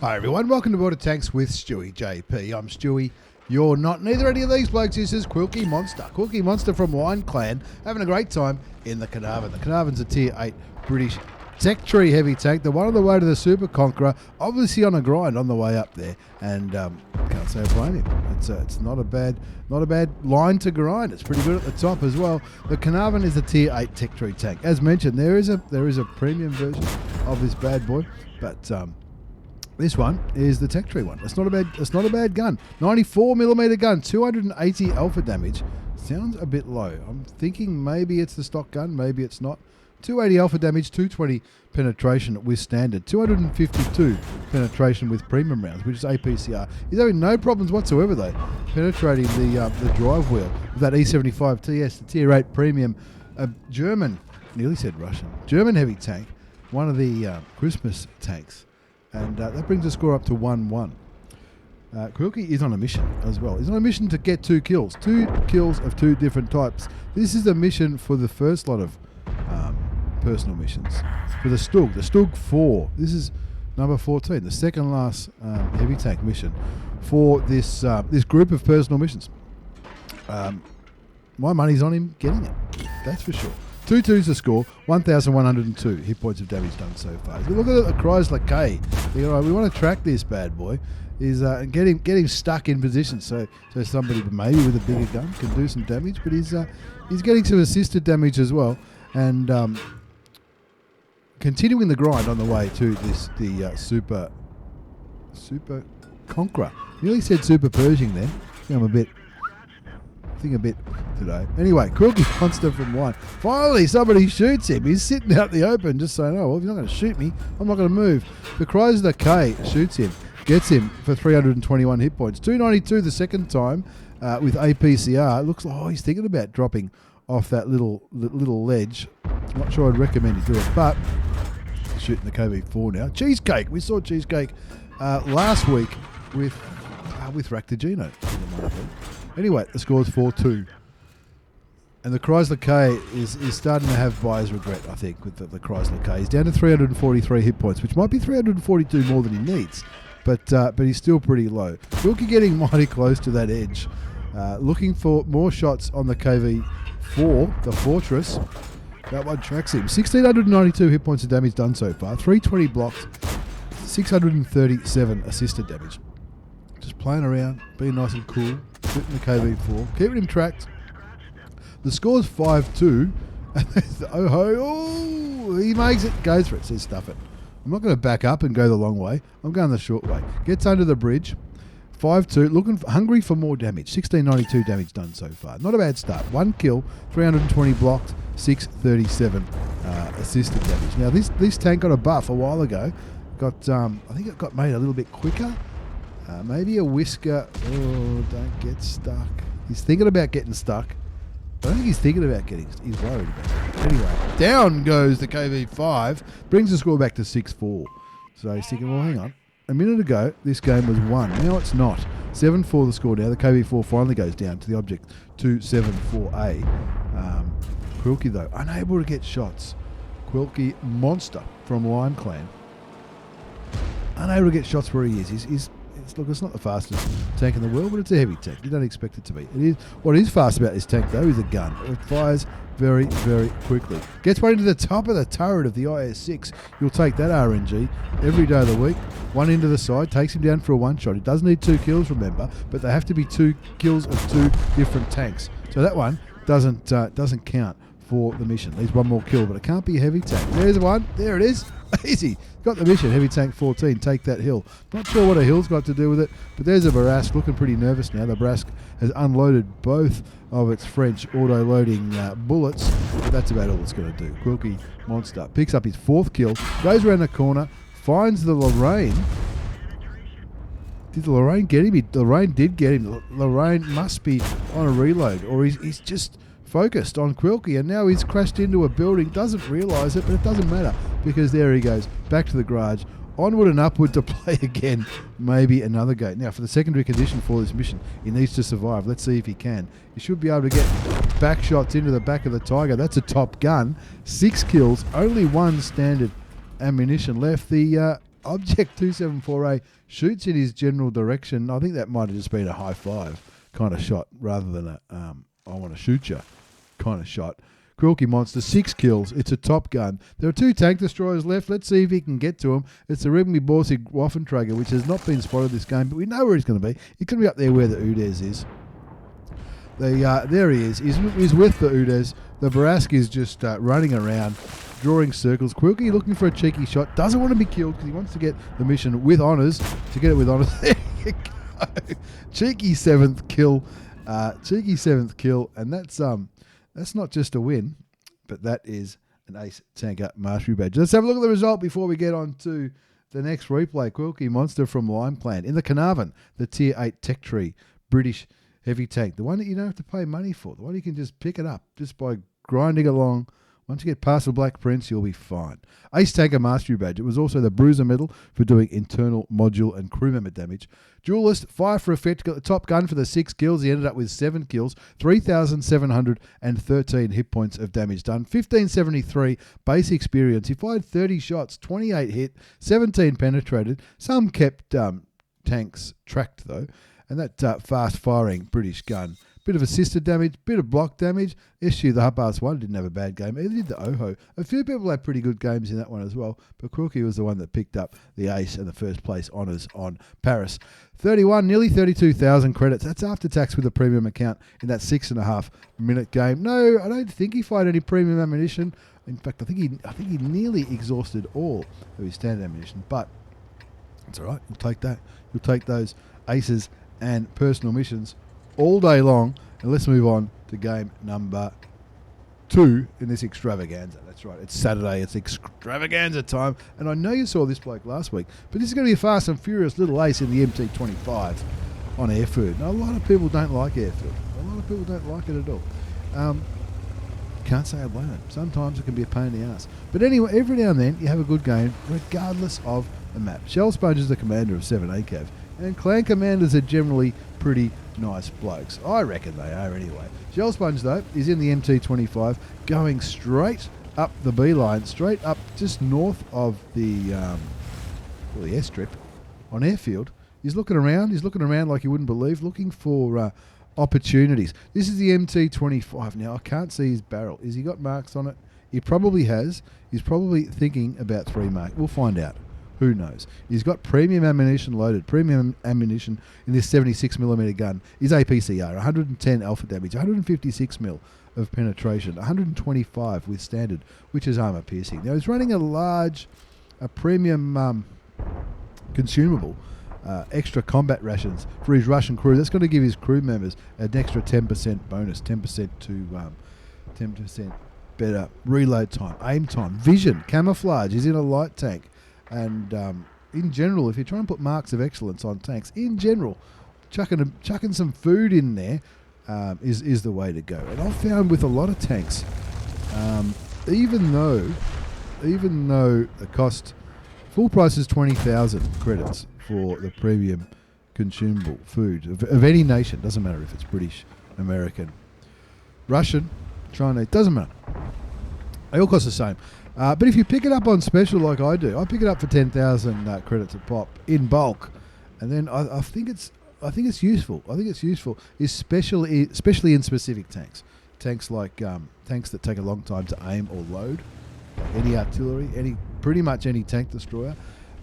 Hi everyone, welcome to Border Tanks with stewiejp. I'm Stewie. You're not neither any of these blokes. This is quilkymonster. Quilkymonster from Wine Clan, having a great time in the Caernarvon. The Caernarvon's a Tier 8 British tech tree heavy tank. The one on the way to the Super Conqueror, obviously on a grind on the way up there, and can't say I blame him. It's not a bad line to grind. It's pretty good at the top as well. The Caernarvon is a Tier 8 tech tree tank. As mentioned, there is a premium version of this bad boy, but this one is the tech tree one. It's not a bad gun. 94mm gun, 280 alpha damage. Sounds a bit low. I'm thinking maybe it's the stock gun, maybe it's not. 280 alpha damage, 220 penetration with standard, 252 penetration with premium rounds, which is APCR. He's having no problems whatsoever though, penetrating the drive wheel of that E75t, the Tier 8 premium, German, nearly said Russian, German heavy tank, one of the Christmas tanks. And that brings the score up to 1-1. Quilky is on a mission as well. He's on a mission to get 2 kills. 2 kills of 2 different types. This is the mission for the first lot of personal missions. For the Stug. The Stug 4. This is number 14. The second last heavy tank mission for this this group of personal missions. My money's on him getting it. That's for sure. 2-2's the score, 1,102 hit points of damage done so far. If you look at the Chrysler K, we want to track this bad boy, is get him stuck in position so somebody maybe with a bigger gun can do some damage, but he's getting some assisted damage as well, and continuing the grind on the way to the Super Conqueror. Nearly said Super Pershing then. I'm a bit today. Anyway, quilkymonster from Wine. Finally, somebody shoots him. He's sitting out in the open just saying, oh, well, if you're not going to shoot me, I'm not going to move. The Chrysler K shoots him, gets him for 321 hit points. 292 the second time with APCR. It looks like, he's thinking about dropping off that little ledge. Not sure I'd recommend you do it, but shooting the KV4 now. Cheesecake. We saw Cheesecake last week with Ractigino. Anyway, the score's 4-2. And the Chrysler K is starting to have buyer's regret, I think, with the Chrysler K. He's down to 343 hit points, which might be 342 more than he needs, but he's still pretty low. Wilkie getting mighty close to that edge. Looking for more shots on the KV4, the Fortress. That one tracks him. 1,692 hit points of damage done so far. 320 blocked, 637 assisted damage. Just playing around, being nice and cool, shooting the KV4, keeping him tracked. The score's 5-2. He makes it, goes for it, says stuff it. I'm not going to back up and go the long way. I'm going the short way. Gets under the bridge. 5-2, hungry for more damage. 1,692 damage done so far. Not a bad start. 1 kill, 320 blocked, 637 assisted damage. Now this tank got a buff a while ago. I think it got made a little bit quicker. Maybe a whisker. Oh, don't get stuck. He's thinking about getting stuck. I don't think he's thinking about he's worried about it. Anyway, down goes the KV5. Brings the score back to 6-4. So he's thinking, well, hang on. A minute ago, this game was 1. Now it's not. 7-4 the score now. The KV4 finally goes down to the object 274A. Quilky, though, unable to get shots. Quilkymonster from Wine Clan. Unable to get shots where he is. Look, it's not the fastest tank in the world, but it's a heavy tank. You don't expect it to be. What is fast about this tank, though, is a gun. It fires very, very quickly. Gets right into the top of the turret of the IS-6. You'll take that RNG every day of the week. One into the side, takes him down for a one-shot. He does need 2 kills, remember, but they have to be 2 kills of 2 different tanks. So that one doesn't count for the mission. Needs 1 more kill, but it can't be a heavy tank. There's one. There it is. Easy. Got the mission. Heavy tank 14. Take that hill. Not sure what a hill's got to do with it, but there's a Barask looking pretty nervous now. The Barask has unloaded both of its French auto-loading bullets, but that's about all it's going to do. Quilkymonster picks up his 4th kill, goes around the corner, finds the Lorraine. Did the Lorraine get him? Lorraine did get him. Lorraine must be on a reload, or he's just focused on Quilky, and now he's crashed into a building, doesn't realise it, but it doesn't matter, because there he goes, back to the garage, onward and upward to play again, maybe another go. Now, for the secondary condition for this mission, he needs to survive. Let's see if he can. He should be able to get back shots into the back of the Tiger. That's a top gun. 6 kills, only 1 standard ammunition left. The Object 274A shoots in his general direction. I think that might have just been a high five kind of shot rather than a I want to shoot you kind of shot. quilkymonster, 6 kills. It's a top gun. There are 2 tank destroyers left. Let's see if he can get to them. It's the Rebmi Borsig Waffentrager, which has not been spotted this game, but we know where he's going to be. He's going to be up there where the Udes is. There he is. He's with the Udes. The Barask is just running around, drawing circles. Quilky looking for a cheeky shot. Doesn't want to be killed because he wants to get the mission with honours. To get it with honours. There you go. Cheeky 7th kill. Cheeky 7th kill. And that's not just a win, but that is an Ace Tanker Mastery Badge. Let's have a look at the result before we get on to the next replay. quilkymonster from Lime Clan. In the Caernarvon, the Tier 8 Tech Tree British heavy tank. The one that you don't have to pay money for. The one you can just pick it up just by grinding along. Once you get past the Black Prince, you'll be fine. Ace Tanker Mastery Badge. It was also the Bruiser Medal for doing internal module and crew member damage. Duelist, fire for effect, got the top gun for the 6 kills. He ended up with 7 kills, 3,713 hit points of damage done, 1,573 base experience. He fired 30 shots, 28 hit, 17 penetrated. Some kept tanks tracked though. And that fast-firing British gun. Bit of assisted damage, bit of block damage. SU, the Hup-Ass one, didn't have a bad game. Either did the Oho. A few people had pretty good games in that one as well, but Quilky was the one that picked up the ace and the first place honours on Paris. 31, nearly 32,000 credits. That's after tax with a premium account in that 6.5 minute game. No, I don't think he fired any premium ammunition. In fact, I think he nearly exhausted all of his standard ammunition, but it's all right. You'll take that. You'll take those aces and personal missions all day long. And let's move on to game number 2 in this extravaganza. That's right, it's Saturday, it's extravaganza time. And I know you saw this bloke last week, but this is going to be a fast and furious little ace in the MT-25 on Airfood. Now, a lot of people don't like Airfood. A lot of people don't like it at all. Can't say I've learned. Sometimes it can be a pain in the ass. But anyway, every now and then you have a good game regardless of the map. Shell Sponge is the commander of 7 ACAV. And clan commanders are generally pretty nice blokes. I reckon they are anyway. Shell Sponge, though, is in the MT-25, going straight up the B line, straight up just north of the airstrip on airfield. He's looking around like you wouldn't believe, looking for opportunities. This is the MT-25. Now, I can't see his barrel. Has he got marks on it? He probably has. He's probably thinking about 3 marks. We'll find out. Who knows? He's got premium ammunition loaded. Premium ammunition in this 76mm gun is APCR, 110 alpha damage, 156 mil of penetration, 125 with standard, which is armor piercing. Now he's running a premium consumable, extra combat rations for his Russian crew. That's going to give his crew members an extra 10% bonus, 10% to 10% better reload time, aim time, vision, camouflage. He's in a light tank. And in general, if you're trying to put marks of excellence on tanks, in general, chucking some food in there is the way to go. And I've found with a lot of tanks, even though the cost, full price is 20,000 credits for the premium consumable food of any nation. Doesn't matter if it's British, American, Russian, Chinese, doesn't matter. They all cost the same. But if you pick it up on special like I do, I pick it up for 10,000 credits a pop in bulk, and then I think it's useful. I think it's useful, especially in specific tanks like tanks that take a long time to aim or load, like any artillery, pretty much any tank destroyer.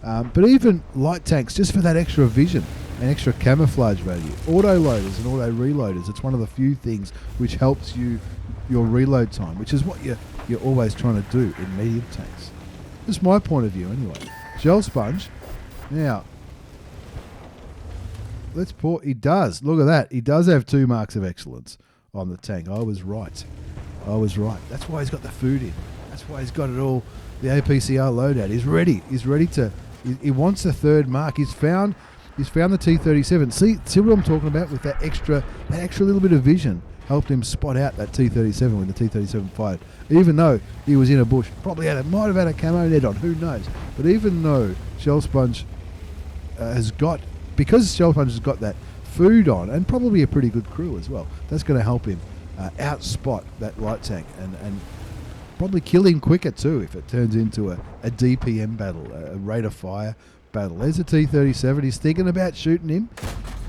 But even light tanks, just for that extra vision and extra camouflage value. Auto loaders and auto reloaders. It's one of the few things which helps your reload time, which is what you're always trying to do in medium tanks. That's my point of view anyway. Shell Sponge. Now, let's pour. He does. Look at that. He does have 2 marks of excellence on the tank. I was right. That's why he's got the food in. That's why he's got it all. The APCR loadout. He's ready. He wants the 3rd mark. He's found the T-37. See what I'm talking about with that extra little bit of vision. Helped him spot out that T-37 when the T-37 fired. Even though he was in a bush, probably might have had a camo net on, who knows. But even though Shell Sponge because Shell Sponge has got that food on, and probably a pretty good crew as well, that's going to help him outspot that light tank and Probably kill him quicker too if it turns into a DPM battle, a rate of fire battle. There's a T-37. He's thinking about shooting him.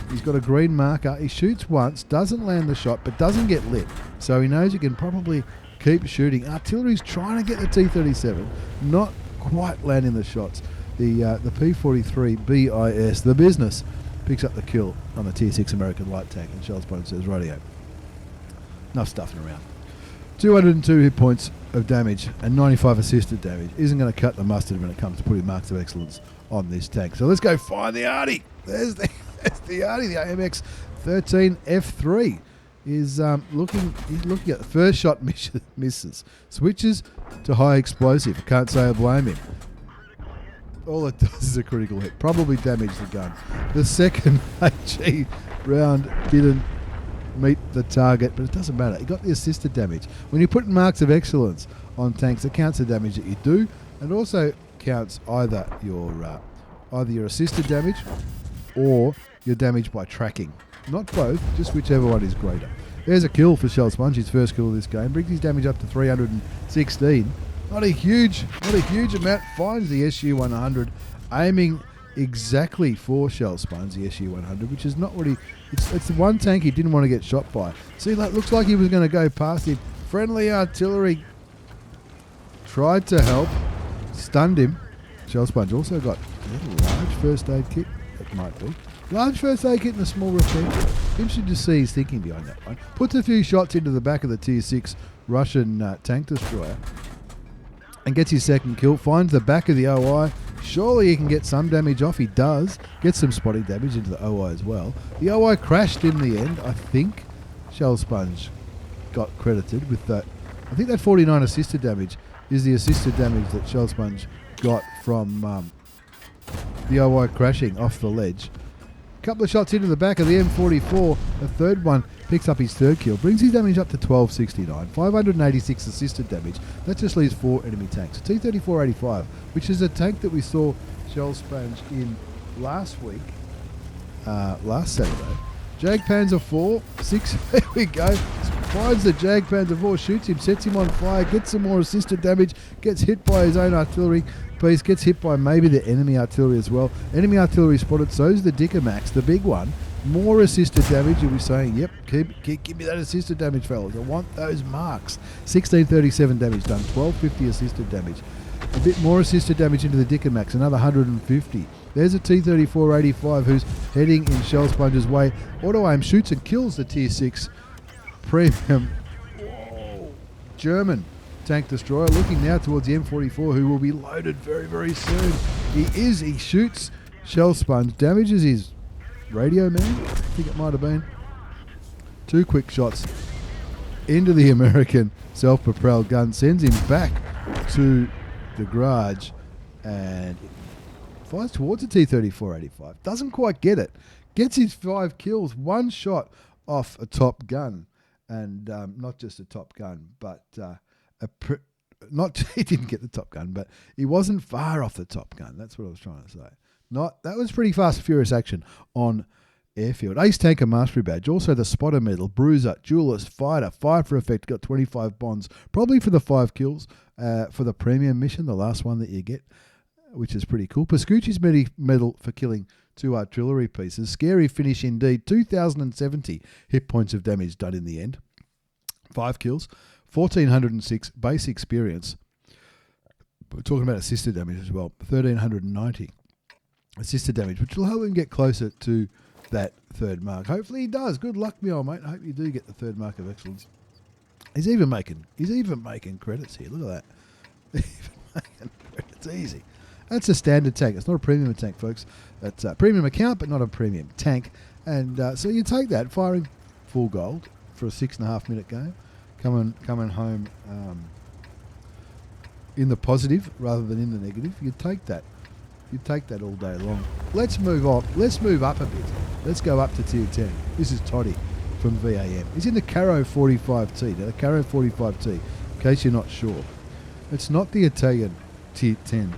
He's got a green marker. He shoots once, doesn't land the shot, but doesn't get lit. So he knows he can probably keep shooting. Artillery's trying to get the T-37, not quite landing the shots. The P-43 BIS, the business, picks up the kill on the Tier 6 American light tank, and Shell's opponent says, radio. Enough stuffing around. 202 hit points of damage and 95 assisted damage isn't going to cut the mustard when it comes to putting marks of excellence on this tank. So let's go find the Artie. There's the Artie, the AMX 13 F3 is looking at the first shot misses, switches to high explosive. I can't say I blame him. All it does is a critical hit, probably damage the gun. The second HE round didn't meet the target, but it doesn't matter. He got the assisted damage. When you put marks of excellence on tanks, it counts the damage that you do, and also counts either your assisted damage or your damage by tracking. Not both, just whichever one is greater. There's a kill for Shell Sponge, his first kill of this game. Brings his damage up to 316. Not a huge amount. Finds the SU-100, aiming exactly for Shell Sponge, the SU-100, which is not what he... It's the one tank he didn't want to get shot by. See, that looks like he was going to go past him. Friendly artillery tried to help, stunned him. Shell Sponge also got a little large first aid kit. It might be. Large first aid kit and a small repair. Interesting to see his thinking behind that one. Puts a few shots into the back of the Tier 6 Russian tank destroyer and gets his second kill. Finds the back of the OI. Surely he can get some damage off. He does. Gets some spotting damage into the OI as well. The OI crashed in the end. I think Shell Sponge got credited with that. I think that 49 assisted damage is the assisted damage that Shell Sponge got from the OI crashing off the ledge. Couple of shots into the back of the M44. The third one picks up his third kill. Brings his damage up to 1269. 586 assisted damage. That just leaves 4 enemy tanks. A T-34-85, which is a tank that we saw Shell Sponge in last week, last Saturday. Jag Panzer 4, 6, there we go. Finds the Jag Panzer 4, shoots him, sets him on fire, gets some more assisted damage, gets hit by his own artillery piece, gets hit by maybe the enemy artillery as well. Enemy artillery spotted, so's the Dickermax, the big one. More assisted damage, you'll be saying, yep, give me that assisted damage, fellas. I want those marks. 1637 damage done, 1250 assisted damage. A bit more assisted damage into the Dickermax, another 150. There's a T-34-85 who's heading in Shell Sponge's way. Auto-aim shoots and kills the Tier 6 premium German tank destroyer. Looking now towards the M44, who will be loaded very, very soon. He shoots Shell Sponge, damages his radio man, I think it might have been. 2 quick shots into the American self-propelled gun, sends him back to the garage, and flies towards the T-34-85. Doesn't quite get it. Gets his 5 kills, 1 shot off a top gun, and not just a top gun, but he didn't get the top gun, but he wasn't far off the top gun. That's what I was trying to say. That was pretty fast and furious action on airfield. Ace Tanker Mastery Badge, also the Spotter Medal, Bruiser, Duelist, Fighter, Fire for Effect, got 25 bonds, probably for the 5 kills for the premium mission, the last one that you get, which is pretty cool. Pascucci's medal for killing 2 artillery pieces. Scary finish indeed. 2,070 hit points of damage done in the end. 5 kills, 1,406 base experience. We're talking about assisted damage as well. 1,390 assisted damage, which will help him get closer to that 3rd mark. Hopefully he does. Good luck, me old mate. I hope you do get the 3rd mark of excellence. He's even making credits here. Look at that. Even making credits. Easy. That's a standard tank. It's not a premium tank, folks. It's a premium account, but not a premium tank. And so you take that, firing full gold for a 6.5 minute game, coming home in the positive rather than in the negative. You take that. You take that all day long. Let's move on. Let's move up a bit. Let's go up to Tier 10. This is Toddy from VAM. He's in the Carro 45t. Now, the Carro 45t, in case you're not sure, it's not the Italian Tier 10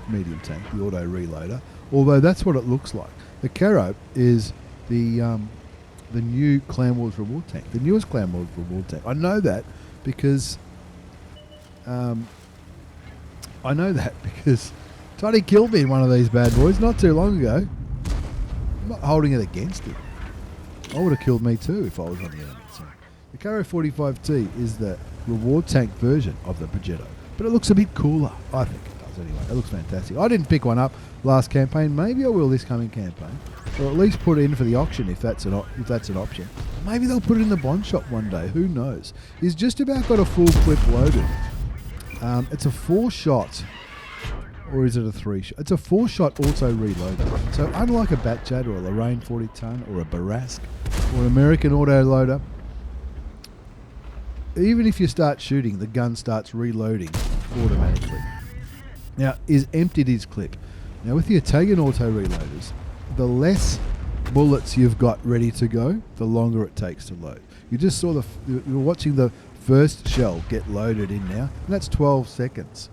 medium tank, the auto reloader, although that's what it looks like. The Carro is the new Clan Wars reward tank, the newest Clan Wars reward tank. I know that because I know that because Toddy killed me in one of these bad boys not too long ago. I'm not holding it against him. I would have killed me too if I was on the enemy. So the Carro 45t is the reward tank version of the Progetto, but it looks a bit cooler. I think it does anyway. It looks fantastic. I didn't pick one up last campaign. Maybe I will this coming campaign, or at least put it in for the auction if that's an option. Maybe they'll put it in the bond shop one day. Who knows? He's just about got a full clip loaded. It's a 4-shot. Or is it a 3-shot? It's a 4-shot auto reloader. So unlike a Batchat or a Lorraine 40-ton or a Barask or an American auto loader, even if you start shooting, the gun starts reloading automatically. Now, is emptied his clip. Now, with the Italian auto reloaders, the less bullets you've got ready to go, the longer it takes to load. You just saw you're watching the first shell get loaded in now, and that's 12 seconds.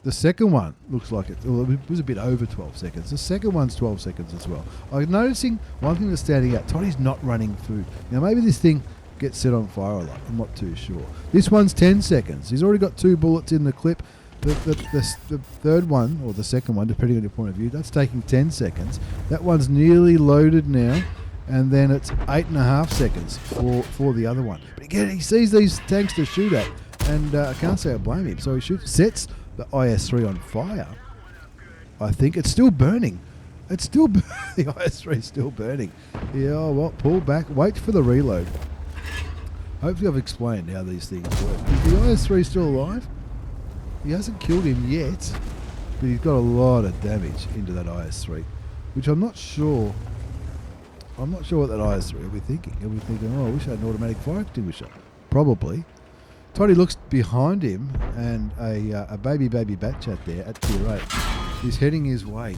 The second one looks like it was a bit over 12 seconds. The second one's 12 seconds as well. I'm noticing one thing that's standing out. Toddy's not running food. Now, maybe this thing gets set on fire a lot. I'm not too sure. This one's 10 seconds. He's already got 2 bullets in the clip. The third one, or the second one, depending on your point of view, that's taking 10 seconds. That one's nearly loaded now. And then it's 8.5 seconds for the other one. But again, he sees these tanks to shoot at. And I can't say I blame him. So he sets the IS-3 on fire. I think it's still burning. It's still the IS-3 is still burning. Yeah, well, pull back, wait for the reload. Hopefully I've explained how these things work. Is the IS-3 still alive? He hasn't killed him yet, but he's got a lot of damage into that IS-3, which I'm not sure. I'm not sure what that IS-3 will be thinking. He'll be thinking, oh, I wish I had an automatic fire extinguisher. Probably. Toddy looks behind him, and a baby Batchat there at tier 8 is heading his way.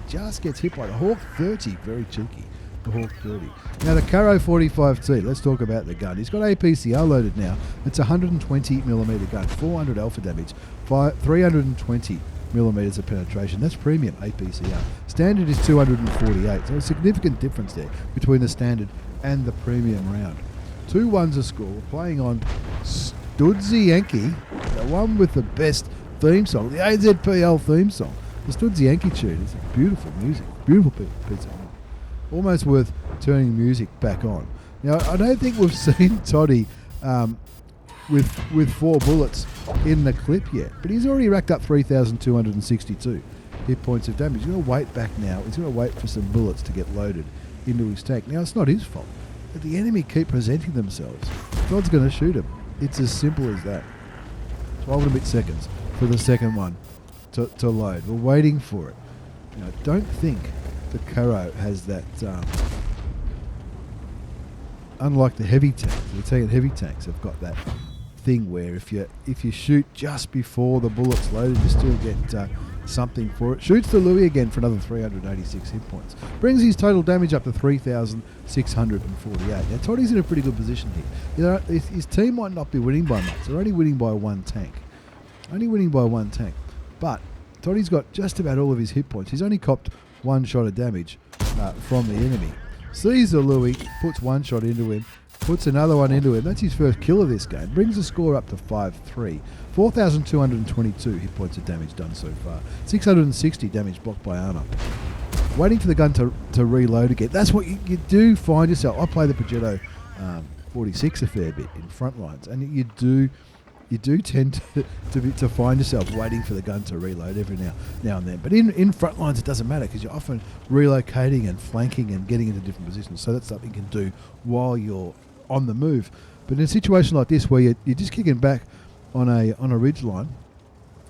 Just gets hit by the Hawk 30. Very cheeky, the Hawk 30. Now the Carro 45t, let's talk about the gun. He's got APCR loaded now. It's a 120mm gun, 400 alpha damage, 320mm of penetration. That's premium APCR. Standard is 248, so a significant difference there between the standard and the premium round. 2-1's a score, playing on Stewiejp, the one with the best theme song, the AZPL theme song. The Stewiejp tune is beautiful music, beautiful piece of music. Almost worth turning music back on. Now, I don't think we've seen Toddy with 4 bullets in the clip yet, but he's already racked up 3,262 hit points of damage. He's going to wait back now. He's going to wait for some bullets to get loaded into his tank. Now, it's not his fault. But the enemy keep presenting themselves. God's going to shoot him. It's as simple as that. 12 and a bit seconds for the second one to load. We're waiting for it. Now, don't think the Carro has that. Unlike the heavy tanks, the Italian heavy tanks have got that thing where if you shoot just before the bullet's loaded, you still get something for it. Shoots the Louis again for another 386 hit points. Brings his total damage up to 3,648. Now Toddy's in a pretty good position here. You know, his team might not be winning by much. They're only winning by one tank. But Toddy's got just about all of his hit points. He's only copped 1 shot of damage from the enemy. Sees the Louis, puts 1 shot into him, puts another one into him. That's his first kill of this game. Brings the score up to 5-3. 4,222 hit points of damage done so far. 660 damage blocked by armor. Waiting for the gun to reload again. That's what you do find yourself. I play the Progetto 46 a fair bit in front lines, and you do tend to find yourself waiting for the gun to reload every now and then. But in front lines, it doesn't matter because you're often relocating and flanking and getting into different positions. So that's something you can do while you're on the move. But in a situation like this where you're just kicking back on a ridge line,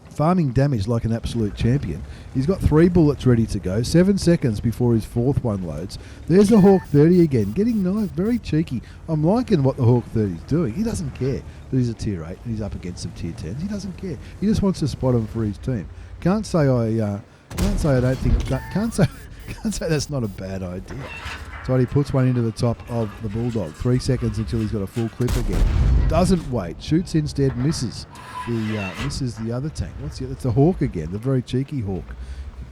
farming damage like an absolute champion, he's got 3 bullets ready to go, 7 seconds before his 4th one loads. There's the Hawk 30 again, getting nice, very cheeky. I'm liking what the Hawk 30 is doing. He doesn't care that he's a tier 8 and he's up against some tier 10s. He doesn't care. He just wants to spot him for his team. Can't say that's not a bad idea. So he puts one into the top of the Bulldog. 3 seconds until he's got a full clip again. Doesn't wait. Shoots instead. Misses the other tank. It's the Hawk again. The very cheeky Hawk.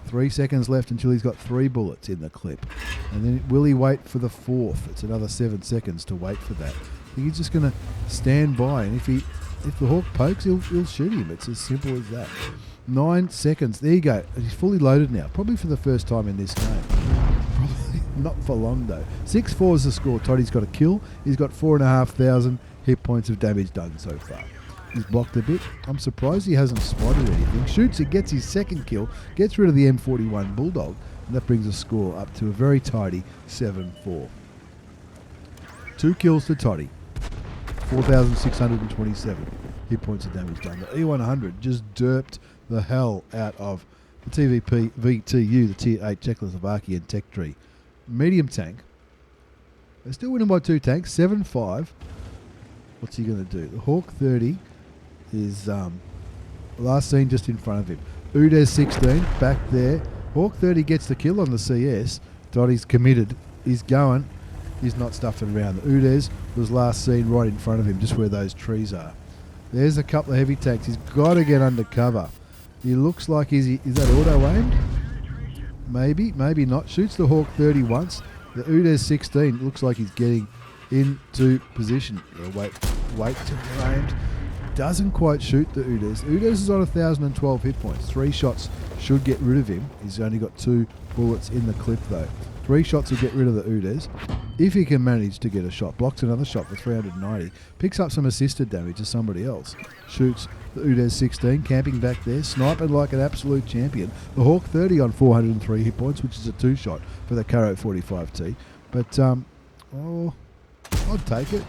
3 seconds left until he's got 3 bullets in the clip. And then will he wait for the 4th? It's another 7 seconds to wait for that. I think he's just going to stand by. And if if the Hawk pokes, he'll shoot him. It's as simple as that. 9 seconds. There you go. He's fully loaded now. Probably for the first time in this game. Probably not for long though. 6-4 is the score. Toddy's got a kill. He's got 4,500 hit points of damage done so far. He's blocked a bit. I'm surprised he hasn't spotted anything. Shoots it, gets his second kill, gets rid of the M41 Bulldog, and that brings the score up to a very tidy 7-4. 2 kills to Toddy. 4,627 hit points of damage done. The E100 just derped the hell out of the TVP VTU, the Tier 8 Czechoslovakian tech tree. Medium tank. They're still winning by 2 tanks, 7-5. What's he going to do? The Hawk 30 is last seen just in front of him. Udez 16 back there. Hawk 30 gets the kill on the CS. Toddy's committed. He's going. He's not stuffing around. The Udez was last seen right in front of him, just where those trees are. There's a couple of heavy tanks. He's got to get under cover. He looks like, is that auto-aimed? Maybe, maybe not. Shoots the Hawk 30 once. The Udez 16 looks like he's getting into position. Wait to be aimed. Doesn't quite shoot the Udez. Udez is on 1,012 hit points. 3 shots should get rid of him. He's only got 2 bullets in the clip though. 3 shots will get rid of the Udez. If he can manage to get a shot, blocks another shot for 390, picks up some assisted damage to somebody else. Shoots the Udez 16, camping back there, sniping like an absolute champion. The Hawk 30 on 403 hit points, which is a 2-shot for the Carro 45t. But, I'd take it.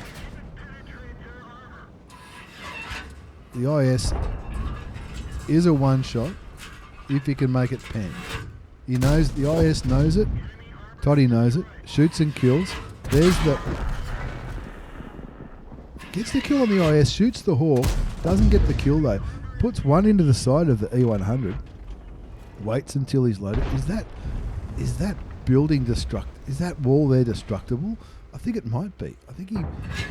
The IS is a 1-shot if he can make it pen. He knows, the IS knows it. Toddy knows it. Shoots and kills. There's the... Gets the kill on the IS. Shoots the Hawk. Doesn't get the kill though. Puts one into the side of the E100. Waits until he's loaded. Is that building is that wall there destructible? I think it might be. I think he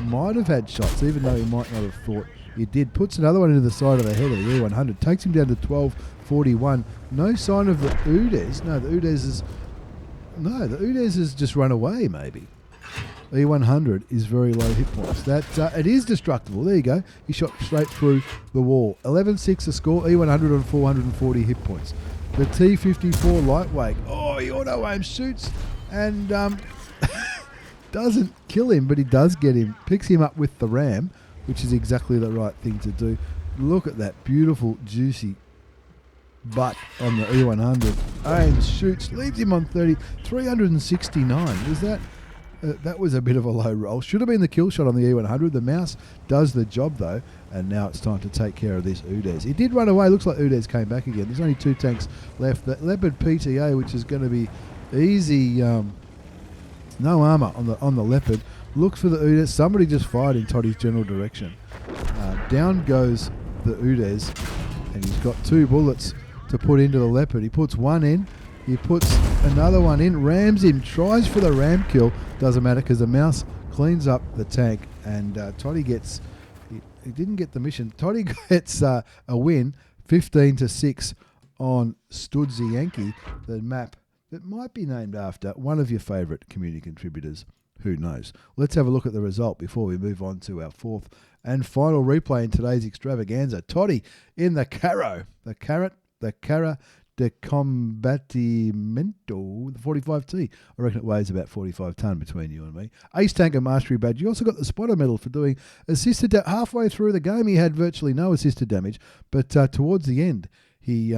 might have had shots, even though he might not have thought he did. Puts another one into the side of the head of the E100. Takes him down to 1241. No sign of the Udez. No, the Udez has just run away, maybe. E100 is very low hit points. It is destructible. There you go. He shot straight through the wall. 11-6 the score. E100 on 440 hit points. The T54 lightweight. Oh, he auto-aim shoots and doesn't kill him, but he does get him. Picks him up with the ram, which is exactly the right thing to do. Look at that beautiful, juicy butt on the E100. Aims, shoots, leaves him on 30. 369. Is that... that was a bit of a low roll. Should have been the kill shot on the E100. The mouse does the job though, and now it's time to take care of this Udez. He did run away. Looks like Udez came back again. There's only 2 tanks left. The Leopard PTA, which is going to be easy. No armor on the Leopard. Looks for the Udez. Somebody just fired in Toddy's general direction. Down goes the Udez, and he's got 2 bullets to put into the Leopard. He puts one in. He puts another one in, rams him, tries for the ram kill. Doesn't matter because the mouse cleans up the tank, and Toddy gets... He didn't get the mission. Toddy gets a win, 15-6 on Studzy Yankee, the map that might be named after one of your favourite community contributors. Who knows? Let's have a look at the result before we move on to our 4th and final replay in today's extravaganza. Toddy in the Carro, the Carro de Combattimento, the 45t. I reckon it weighs about 45 tonne between you and me. Ace Tanker Mastery Badge. You also got the Spotter Medal for doing assisted halfway through the game. He had virtually no assisted damage, but towards the end, he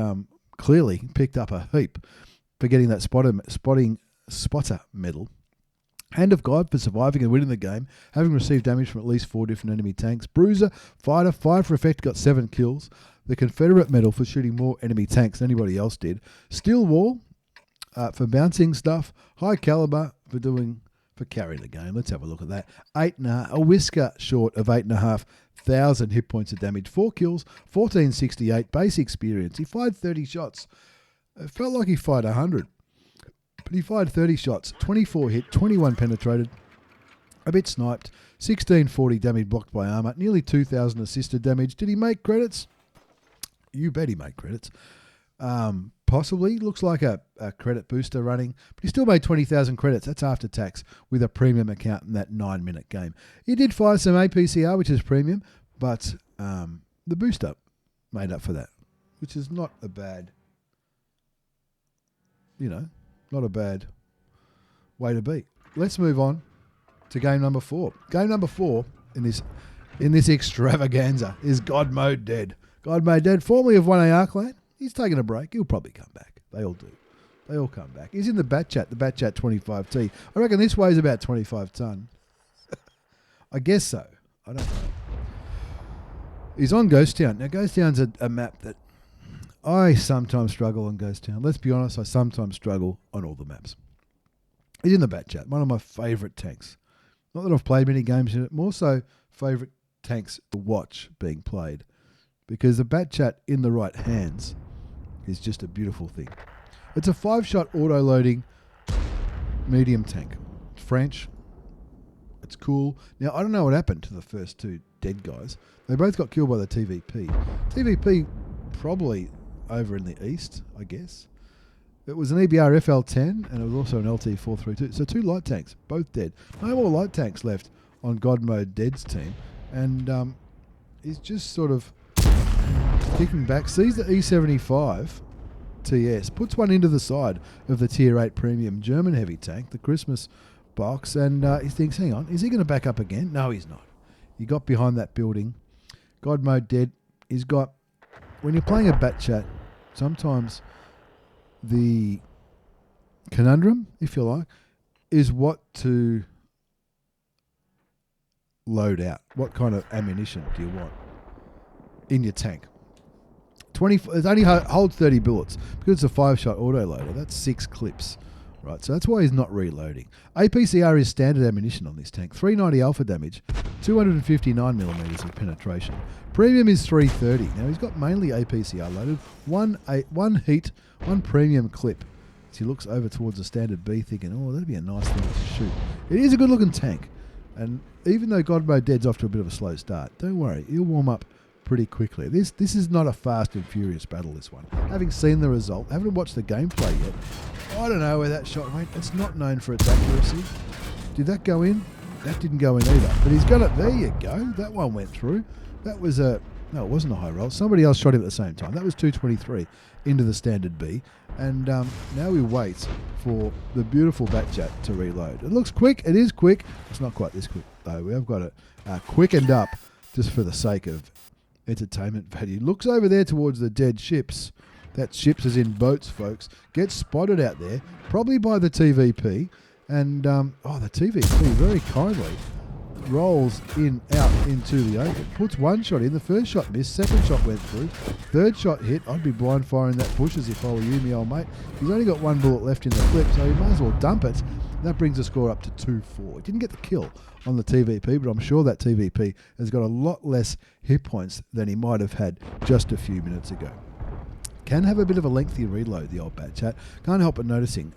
clearly picked up a heap for getting that Spotter Medal. Hand of God for surviving and winning the game, having received damage from at least 4 different enemy tanks. Bruiser, Fighter, Fire for Effect, got 7 kills. The Confederate Medal for shooting more enemy tanks than anybody else did. Steel Wall for bouncing stuff. High Caliber for carrying the game. Let's have a look at that. A whisker short of 8,500 hit points of damage. 4 kills, 1468 base experience. He fired 30 shots. It felt like he fired 100. But he fired 30 shots, 24 hit, 21 penetrated, a bit sniped, 1640 damage blocked by armour, nearly 2,000 assisted damage. Did he make credits? You bet he made credits. Possibly. Looks like a credit booster running, but he still made 20,000 credits. That's after tax with a premium account in that 9-minute game. He did fire some APCR, which is premium, but the booster made up for that, which is not a bad, not a bad way to be. Let's move on to game number 4. Game number 4 in this extravaganza is God Mode Dead. God Mode Dead, formerly of 1A Arclane. He's taking a break. He'll probably come back. They all do. They all come back. He's in the Batchat 25t. I reckon this weighs about 25 tonne. I guess so. I don't know. He's on Ghost Town. Now, Ghost Town's a map that I sometimes struggle on Ghost Town. Let's be honest, I sometimes struggle on all the maps. He's in the Batchat, one of my favourite tanks. Not that I've played many games in it, more so favourite tanks to watch being played. Because the Batchat in the right hands is just a beautiful thing. It's a 5-shot auto-loading medium tank. It's French. It's cool. Now, I don't know what happened to the first 2 dead guys. They both got killed by the TVP. TVP probably over in the east, I guess. It was an EBR FL10 and it was also an LT432. So 2 light tanks, both dead. No more light tanks left on God Mode Dead's team. And he's just sort of kicking back. Sees the E75 TS. Puts one into the side of the Tier 8 Premium German heavy tank, the Christmas box. And he thinks, hang on, is he going to back up again? No, he's not. He got behind that building. God Mode Dead. He's got... When you're playing a Batchat, sometimes the conundrum, if you like, is what to load out. What kind of ammunition do you want in your tank? It only holds 30 bullets because it's a 5-shot autoloader. That's 6 clips, right? So that's why he's not reloading. APCR is standard ammunition on this tank. 390 alpha damage, 259 millimeters of penetration. Premium is 330. Now he's got mainly APCR loaded. One heat, one premium clip. As he looks over towards the standard B, thinking, "Oh, that'd be a nice thing to shoot." It is a good-looking tank, and even though God Mode Dead's off to a bit of a slow start, don't worry, he'll warm up pretty quickly. This is not a fast and furious battle, this one. Having seen the result, haven't watched the gameplay yet, I don't know where that shot went. It's not known for its accuracy. Did that go in? That didn't go in either. But he's got it. There you go. That one went through. That was no, it wasn't a high roll. Somebody else shot him at the same time. That was 223 into the standard B. And now we wait for the beautiful Batchat to reload. It looks quick. It is quick. It's not quite this quick, though. We have got it quickened up just for the sake of entertainment value. Looks over there towards the dead ships. That ships is in boats, folks. Gets spotted out there, probably by the TVP. And, the TVP very kindly rolls out into the open. Puts one shot in. The first shot missed. Second shot went through. Third shot hit. I'd be blind firing that bushes if I were you, me old mate. He's only got 1 bullet left in the clip, so he might as well dump it. That brings the score up to 2-4. He didn't get the kill on the TVP, but I'm sure that TVP has got a lot less hit points than he might have had just a few minutes ago. Can have a bit of a lengthy reload, the old Batchat. Can't help but noticing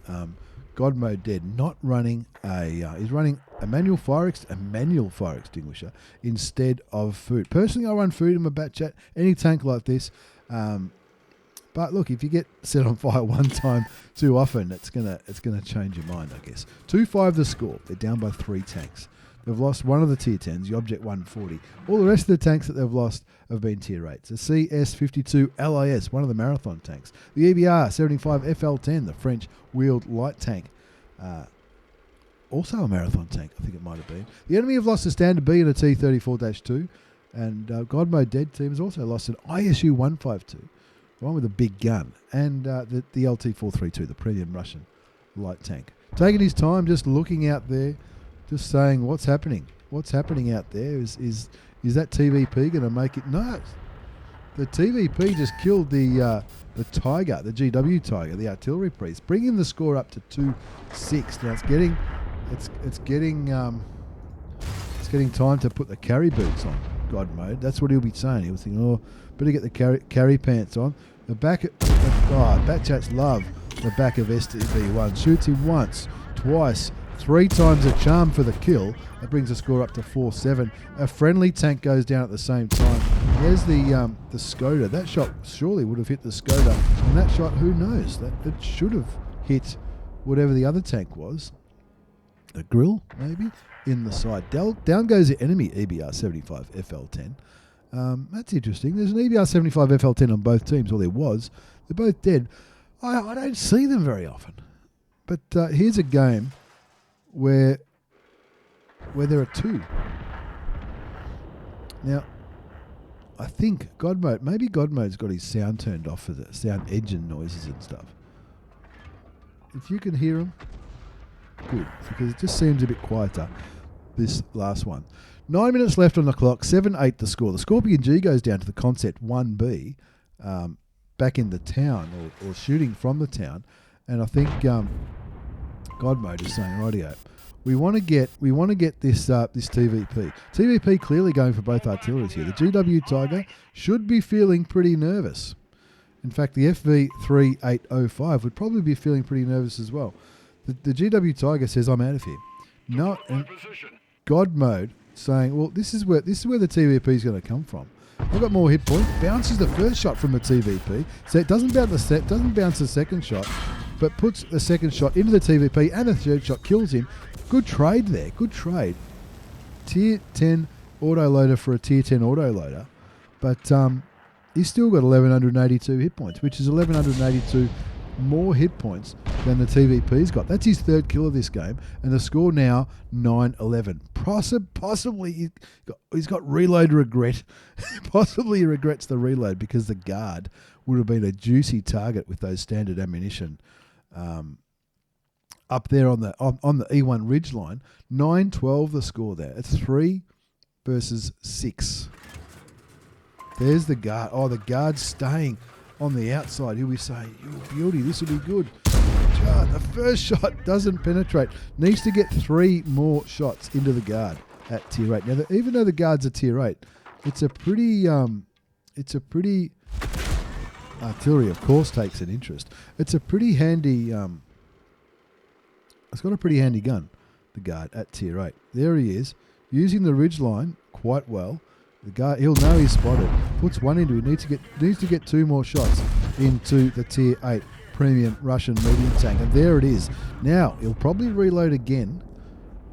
God Mode Dead not running he's running a manual fire extinguisher instead of food. Personally, I run food in my Batchat, any tank like this. But look, if you get set on fire one time too often, it's gonna change your mind, I guess. 2-5 the score. They're down by 3 tanks. They've lost one of the tier 10s, the Object 140. All the rest of the tanks that they've lost have been tier 8s. The CS52 LIS, one of the marathon tanks. The EBR 75 FL10, the French wheeled light tank. Also a marathon tank, I think it might have been. The enemy have lost a standard B and a T34-2. And God Mode Dead team has also lost an ISU 152, the one with a big gun. And the LT432, the premium Russian light tank. Taking his time, just looking out there. Just saying, what's happening? What's happening out there? Is that TVP going to make it? No. The TVP just killed the Tiger, the GW Tiger, the artillery priest, bringing the score up to 2-6. Now it's getting time to put the carry boots on God Mode. That's what he'll be saying. He'll think, oh, better get the carry pants on. The back, Batchats love the back of STV1. Shoots him once, twice. 3 times a charm for the kill. That brings the score up to 4-7. A friendly tank goes down at the same time. There's the Skoda. That shot surely would have hit the Skoda. And that shot, who knows? It should have hit whatever the other tank was. A grill, maybe, in the side. Down goes the enemy EBR 75 FL10. That's interesting. There's an EBR75 FL10 on both teams, or there was. They're both dead. I don't see them very often. But here's a game where there are two. Now, I think maybe Godmode's got his sound turned off for the sound engine noises and stuff. If you can hear them, good, because it just seems a bit quieter, this last one. 9 minutes left on the clock, 7-8 the score. The Scorpion G goes down to the Concept 1B, back in the town, or shooting from the town, and I think Godmode is saying, rightio, we want to get this TVP. TVP clearly going for both artilleries here. The GW Tiger should be feeling pretty nervous. In fact, the FV3805 would probably be feeling pretty nervous as well. The GW Tiger says, I'm out of here. No, and Godmode saying, well, this is where the TVP is going to come from. I've got more hit points. Bounces the first shot from the TVP, so it doesn't bounce the second shot, but puts the second shot into the TVP, and the third shot kills him. Good trade there. Good trade. Tier 10 autoloader for a Tier 10 autoloader, but he's still got 1,182 hit points, which is 1,182 more hit points than the TVP's got. That's his third kill of this game, and the score now 9-11. Possibly he's got reload regret. Possibly he regrets the reload, because the guard would have been a juicy target with those standard ammunition up there on the E1 ridge line. 9-12 the score there. It's 3 versus 6. There's the guard. Oh, the guard's staying on the outside. He'll be saying, "You beauty, this will be good." The first shot doesn't penetrate. Needs to get 3 more shots into the guard at Tier 8. Now, even though the guard's a Tier 8, it's a pretty artillery, of course, takes an interest. It's a pretty handy. It's got a pretty handy gun, the guard at Tier 8. There he is, using the ridge line quite well. The guard, he'll know he's spotted. Puts one into it. Needs to get 2 more shots into the Tier 8 premium Russian medium tank. And there it is. Now, he'll probably reload again,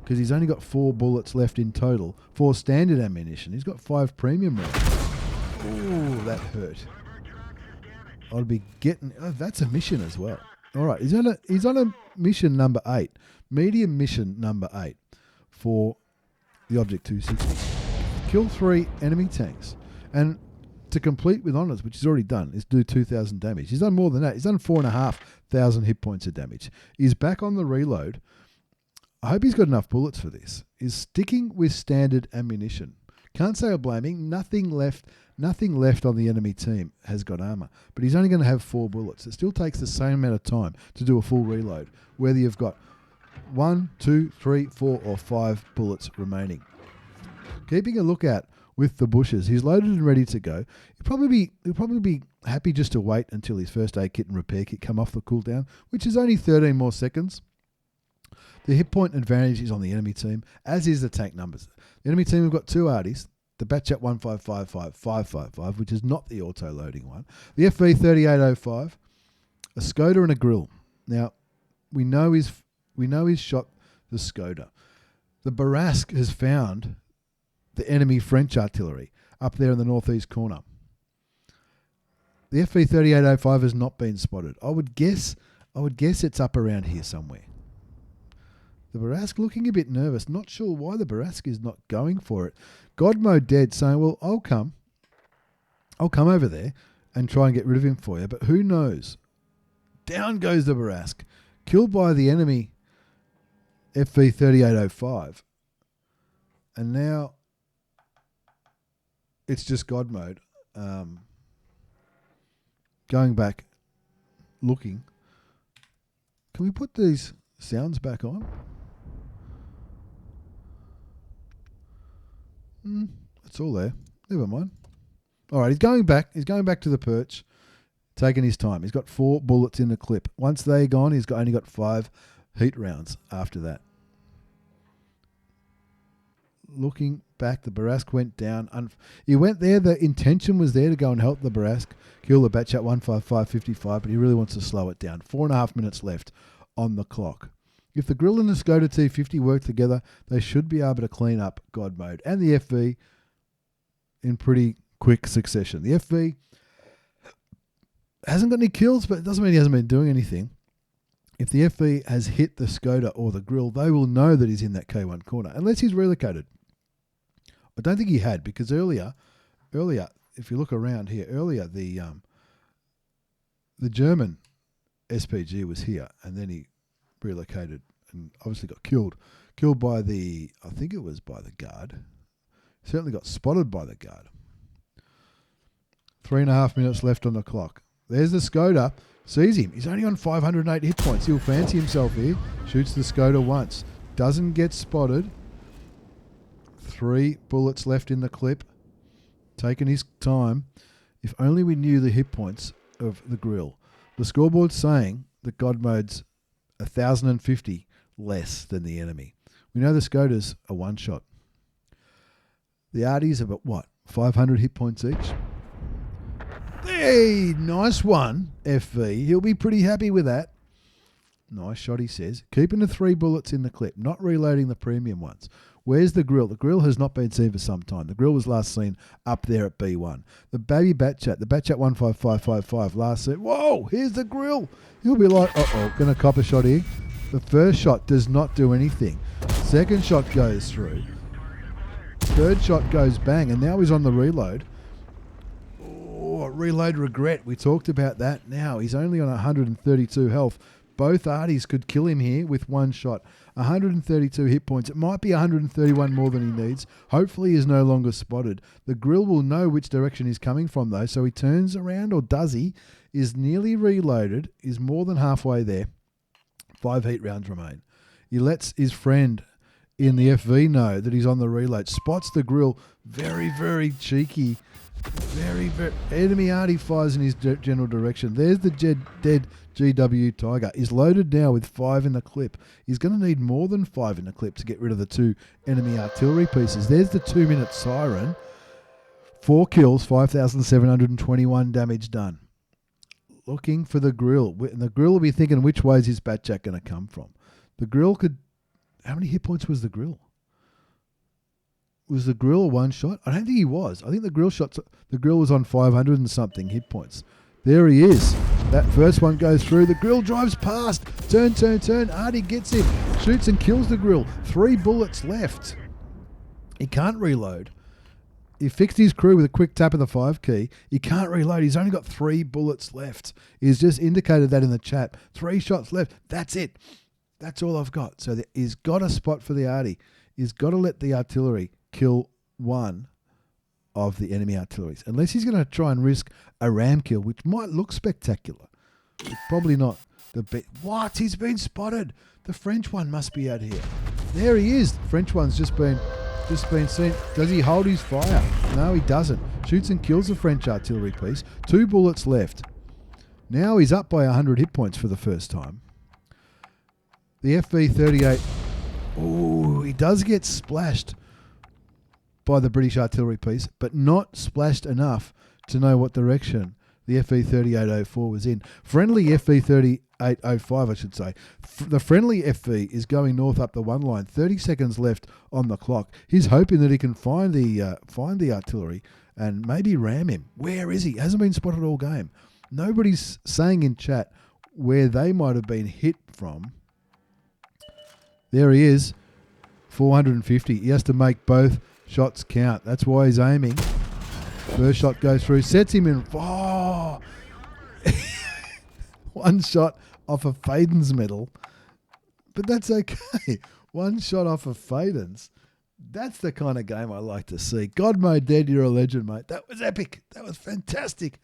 because he's only got 4 bullets left in total. 4 standard ammunition. He's got 5 premium rounds. Oh, that hurt. I'll be getting... Oh, that's a mission as well. All right, he's on a mission number 8. Medium mission number 8 for the Object 260. Kill 3 enemy tanks. And to complete with honours, which he's already done, is do 2,000 damage. He's done more than that. He's done 4,500 hit points of damage. He's back on the reload. I hope he's got enough bullets for this. He's sticking with standard ammunition. Can't say I'm blaming. Nothing left on the enemy team has got armour. But he's only going to have 4 bullets. It still takes the same amount of time to do a full reload, whether you've got 1, 2, 3, 4 or 5 bullets remaining. Keeping a lookout with the bushes. He's loaded and ready to go. He'll probably be happy just to wait until his first aid kit and repair kit come off the cooldown, which is only 13 more seconds. The hit point advantage is on the enemy team, as is the tank numbers. The enemy team have got 2 arties, the Batchat 1555 555, which is not the auto-loading one, the FV3805, a Skoda and a grill. Now, we know he's shot the Skoda. The Barask has found the enemy French artillery up there in the northeast corner. The FV3805 has not been spotted. I would guess it's up around here somewhere. The Barask looking a bit nervous. Not sure why the Barask is not going for it. Godmode dead, saying, well, I'll come over there and try and get rid of him for you. But who knows? Down goes the Barask. Killed by the enemy FV3805. And now it's just Godmode going back, looking. Can we put these sounds back on? It's all there. Never mind. All right, he's going back. He's going back to the perch, taking his time. He's got 4 bullets in the clip. Once they're gone, he's only got 5 heat rounds after that. Looking back, the Barask went down. He went there. The intention was there to go and help the Barask kill the Batchat 15555, but he really wants to slow it down. 4.5 minutes left on the clock. If the grill and the Skoda T50 work together, they should be able to clean up Godmode and the FV in pretty quick succession. The FV hasn't got any kills, but it doesn't mean he hasn't been doing anything. If the FV has hit the Skoda or the grill, they will know that he's in that K1 corner, unless he's relocated. I don't think he had, because earlier, if you look around here, earlier the German SPG was here, and then he relocated and obviously got killed by the, I think it was by the guard. Certainly got spotted by the guard. 3.5 minutes left on the clock. There's the Skoda. Sees him. He's only on 508 hit points. He'll fancy himself here. Shoots the Skoda once. Doesn't get spotted. 3 bullets left in the clip. Taking his time. If only we knew the hit points of the grill. The scoreboard's saying that God mode's 1,050 less than the enemy. We know the Skoda's a one shot. The Arties are about what? 500 hit points each? Hey, nice one, FV. He'll be pretty happy with that. Nice shot, he says. Keeping the 3 bullets in the clip, not reloading the premium ones. Where's the grill? The grill has not been seen for some time. The grill was last seen up there at B1. The baby Batchat, the Batchat 15555 last seen. Whoa, here's the grill. He'll be like, going to cop a shot here. The first shot does not do anything. Second shot goes through. Third shot goes bang, and now he's on the reload. Reload regret. We talked about that. Now he's only on 132 health. Both Arties could kill him here with one shot. 132 hit points. It might be 131 more than he needs. Hopefully he's no longer spotted. The grill will know which direction he's coming from though, so he turns around, or does he? Is nearly reloaded, is more than halfway there. 5 heat rounds remain. He lets his friend in the FV know that he's on the reload. Spots the grill. Very, very cheeky. Very, very... Enemy Artie fires in his general direction. There's the dead GW Tiger. He's loaded now with 5 in the clip. He's going to need more than 5 in the clip to get rid of the 2 enemy artillery pieces. There's the 2-minute siren. 4 kills, 5,721 damage done. Looking for the grill. And the grill will be thinking, which way is his Batjack going to come from? The grill could... How many hit points was the grill? Was the grill a one shot? I don't think he was. I think the grill was on 500 and something hit points. There he is. That first one goes through. The grill drives past. Turn. Artie gets him. Shoots and kills the grill. 3 bullets left. He can't reload. He fixed his crew with a quick tap of the 5 key. He can't reload. He's only got 3 bullets left. He's just indicated that in the chat. 3 shots left. That's it. That's all I've got. So he's got a spot for the Artie. He's got to let the artillery kill one of the enemy artilleries. Unless he's going to try and risk a ram kill, which might look spectacular. It's probably not the best. What? He's been spotted. The French one must be out here. There he is. The French one's just been seen. Does he hold his fire? No, he doesn't. Shoots and kills the French artillery piece. 2 bullets left. Now he's up by 100 hit points for the first time. The FV-38. Oh, he does get splashed by the British artillery piece, but not splashed enough to know what direction the FV-3804 was in. Friendly FV-3805, I should say. The friendly FV is going north up the one line. 30 seconds left on the clock. He's hoping that he can find the artillery and maybe ram him. Where is he? Hasn't been spotted all game. Nobody's saying in chat where they might have been hit from. There he is. 450. He has to make both shots count. That's why he's aiming. First shot goes through. Sets him in. Oh! One shot off of Faden's medal. But that's okay. One shot off of Faden's. That's the kind of game I like to see. God mode dead, you're a legend, mate. That was epic. That was fantastic.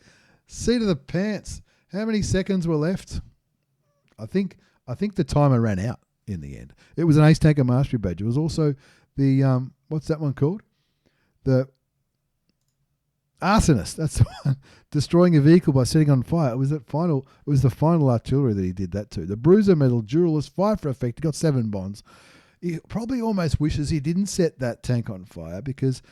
Seat of the pants. How many seconds were left? I think the timer ran out in the end. It was an Ace Tanker Mastery badge. It was also the, what's that one called? The Arsonist. That's the one. Destroying a vehicle by setting on fire. It was the final artillery that he did that to. The Bruiser Medal, Duralist, 5 for effect. He got 7 bonds. He probably almost wishes he didn't set that tank on fire because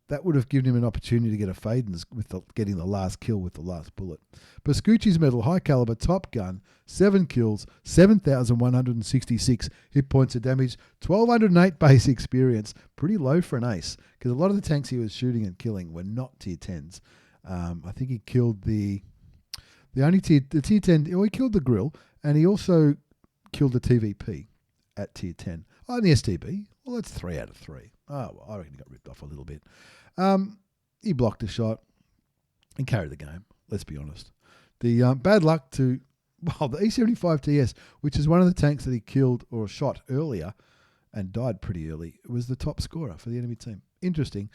That would have given him an opportunity to get a fade with getting the last kill with the last bullet. Pascucci's medal, high caliber, top gun, 7 kills, 7,166 hit points of damage, 1,208 base experience. Pretty low for an ace, because a lot of the tanks he was shooting and killing were not tier 10s. I think he killed the tier 10, he killed the grill, and he also killed the TVP at tier 10. Oh, and the STB, well, that's 3 out of 3. Oh, well, I reckon he got ripped off a little bit. He blocked a shot and carried the game, let's be honest. The bad luck to, well, the E75TS, which is one of the tanks that he killed or shot earlier and died pretty early, was the top scorer for the enemy team. Interesting.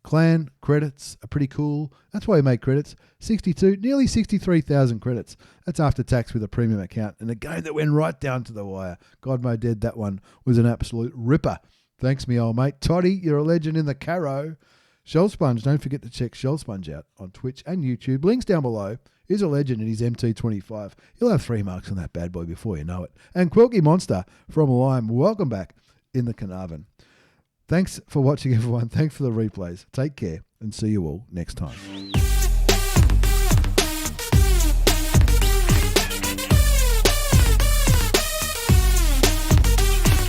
Clan credits are pretty cool. That's why he made credits. 62, nearly 63,000 credits. That's after tax with a premium account. And a game that went right down to the wire. Godmode dead, that one was an absolute ripper. Thanks, me old mate. Toddy, you're a legend in the Carro. Shell Sponge, don't forget to check Shell Sponge out on Twitch and YouTube. Links down below. He's a legend in his MT-25. He'll have 3 marks on that bad boy before you know it. And quilkymonster from Lime, welcome back in the Caernarvon. Thanks for watching, everyone. Thanks for the replays. Take care and see you all next time.